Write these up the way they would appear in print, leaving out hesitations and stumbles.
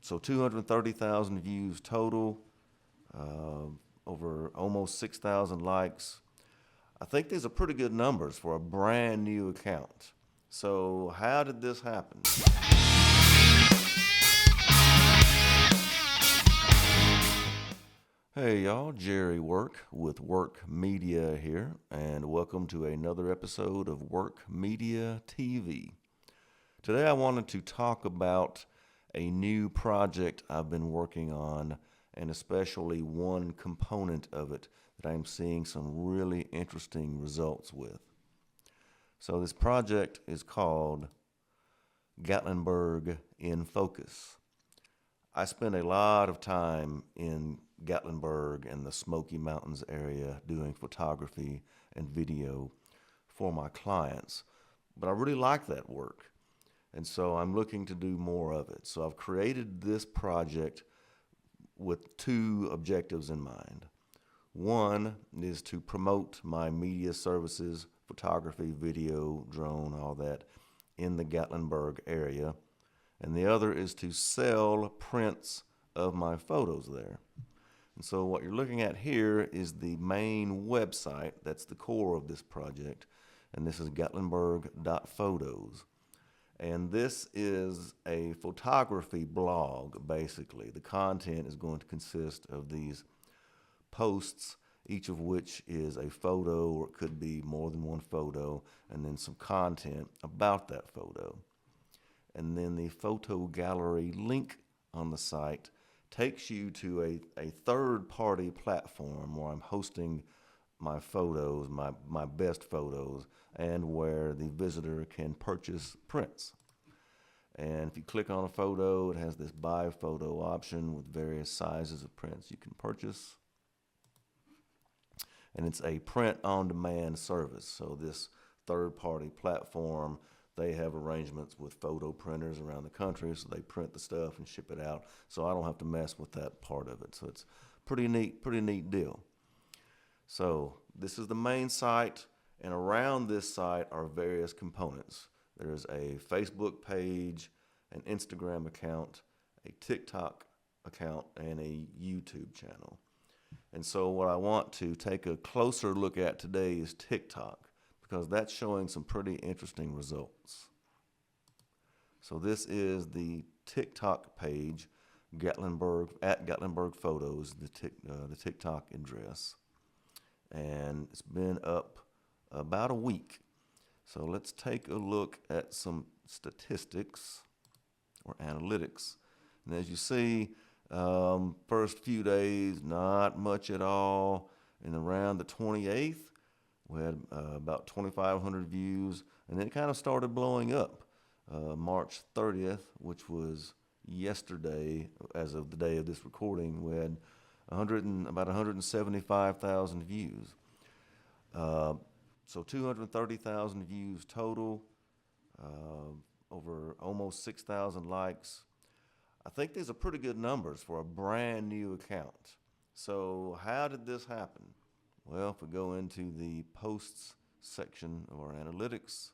So 230,000 views total, over almost 6,000 likes. I think these are pretty good numbers for a brand new account. So how did this happen? Hey y'all, Jerry Work with Work Media here, and welcome to another episode of Work Media TV. Today I wanted to talk about a new project I've been working on, and especially one component of it that I'm seeing some really interesting results with. So this project is called Gatlinburg in Focus. I spend a lot of time in Gatlinburg and the Smoky Mountains area doing photography and video for my clients, but I really like that work, and so I'm looking to do more of it. So I've created this project with two objectives in mind. One is to promote my media services, photography, video, drone, all that, in the Gatlinburg area. And the other is to sell prints of my photos there. And so what you're looking at here is the main website. That's the core of this project. And this is gatlinburg.photos. And this is a photography blog, basically. The content is going to consist of these posts, each of which is a photo, or it could be more than one photo, and then some content about that photo. And then the photo gallery link on the site takes you to a third-party platform where I'm hosting my photos, my best photos, and where the visitor can purchase prints. And if you click on a photo, it has this buy photo option with various sizes of prints you can purchase. And it's a print-on-demand service. So this third-party platform, they have arrangements with photo printers around the country, so they print the stuff and ship it out. So I don't have to mess with that part of it. So it's pretty neat deal. So this is the main site, and around this site are various components. There's a Facebook page, an Instagram account, a TikTok account, and a YouTube channel. And so what I want to take a closer look at today is TikTok, because that's showing some pretty interesting results. So this is the TikTok page, Gatlinburg, at Gatlinburg Photos, the TikTok address. And it's been up about a week. So let's take a look at some statistics or analytics. And as you see, first few days, not much at all. And around the 28th, we had about 2,500 views, and then it kind of started blowing up. March 30th, which was yesterday, as of the day of this recording, we had about 175,000 views. So 230,000 views total, over almost 6,000 likes. I think these are pretty good numbers for a brand new account. So how did this happen? Well, if we go into the posts section of our analytics,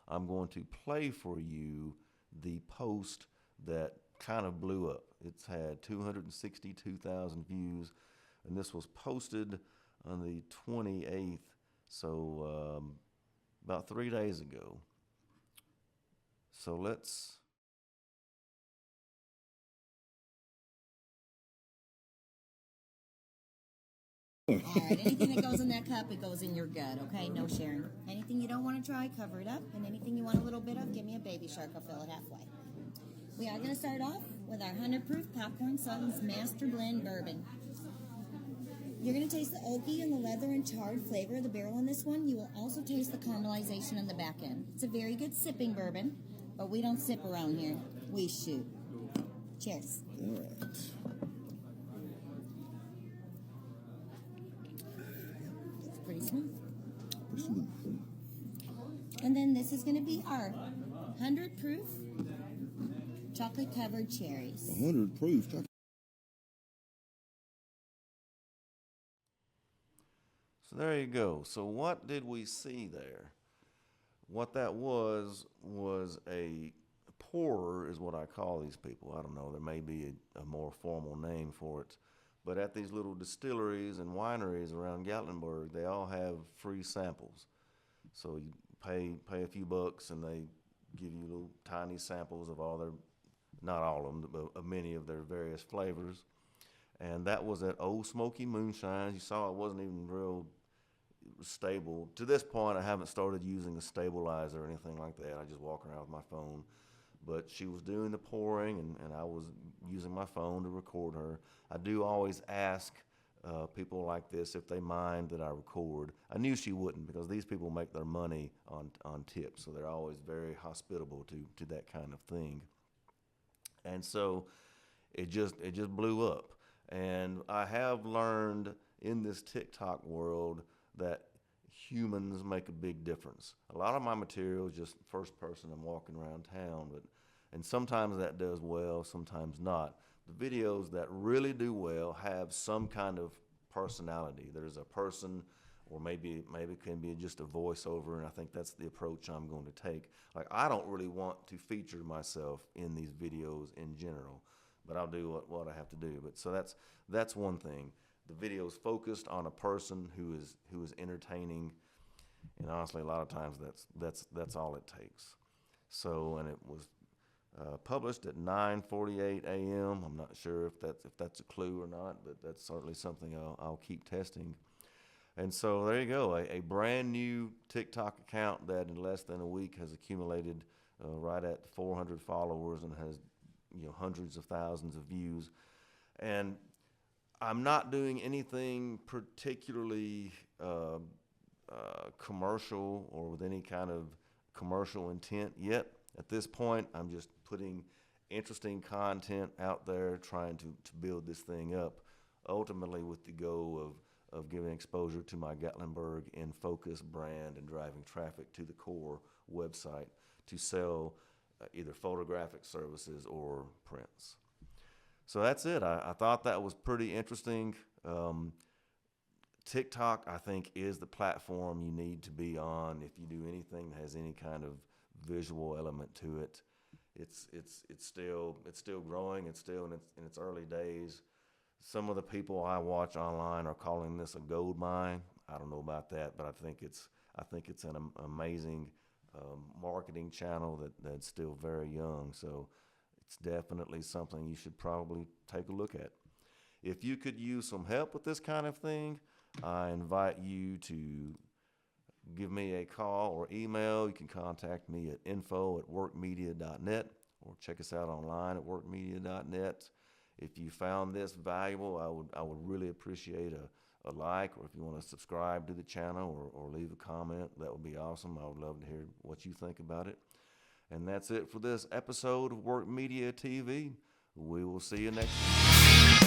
I'm going to play for you the post that kind of blew up. It's had 262,000 views, and this was posted on the 28th, so about 3 days ago. So let's... All right, anything that goes in that cup, it goes in your gut, okay? No sharing. Anything you don't want to try, cover it up. And anything you want a little bit of, give me a baby shark. I'll fill it halfway. We are going to start off with our 100 proof Popcorn Suns Master Blend Bourbon. You're going to taste the oaky and the leather and charred flavor of the barrel in this one. You will also taste the caramelization on the back end. It's a very good sipping bourbon, but we don't sip around here. We shoot. Cheers. All right. Pretty smooth. Pretty smooth. And then this is going to be our 100 proof chocolate covered cherries. 100 proof chocolate. So there you go. So what did we see there? What that was a pourer is what I call these people. I don't know. There may be a more formal name for it. But at these little distilleries and wineries around Gatlinburg, they all have free samples. So you pay a few bucks, and they give you little tiny samples of all their, not all of them, but of many of their various flavors. And that was at Ole Smoky moonshine. You saw it wasn't even real stable. To this point, I haven't started using a stabilizer or anything like that. I just walk around with my phone. But she was doing the pouring, and I was using my phone to record her. I do always ask people like this if they mind that I record. I knew she wouldn't, because these people make their money on tips, so they're always very hospitable to that kind of thing. And so it just blew up. And I have learned in this TikTok world that humans make a big difference. A lot of my material is just first person. I'm walking around town, and sometimes that does well, sometimes not. The videos that really do well have some kind of personality. There's a person, or maybe it can be just a voiceover, and I think that's the approach I'm going to take. Like, I don't really want to feature myself in these videos in general, but I'll do what I have to do. But so that's one thing. The video's focused on a person who is entertaining, and honestly, a lot of times that's all it takes. So, and it was published at 9:48 a.m. I'm not sure if that's a clue or not, but that's certainly something I'll keep testing. And so there you go, a brand new TikTok account that in less than a week has accumulated right at 400 followers and has hundreds of thousands of views. And I'm not doing anything particularly commercial or with any kind of commercial intent yet. At this point, I'm just putting interesting content out there, trying to build this thing up, ultimately with the goal of giving exposure to my Gatlinburg in Focus brand and driving traffic to the core website to sell either photographic services or prints. So that's it. I thought that was pretty interesting. TikTok, I think, is the platform you need to be on if you do anything that has any kind of visual element to it. It's still growing. It's still in its early days. Some of the people I watch online are calling this a gold mine. I don't know about that, but I think it's an amazing marketing channel that's still very young. So it's definitely something you should probably take a look at. If you could use some help with this kind of thing, I invite you to give me a call or email. You can contact me at info@workmedia.net or check us out online at workmedia.net. If you found this valuable, I would really appreciate a like, or if you want to subscribe to the channel or leave a comment, that would be awesome. I would love to hear what you think about it. And that's it for this episode of Work Media TV. We will see you next time.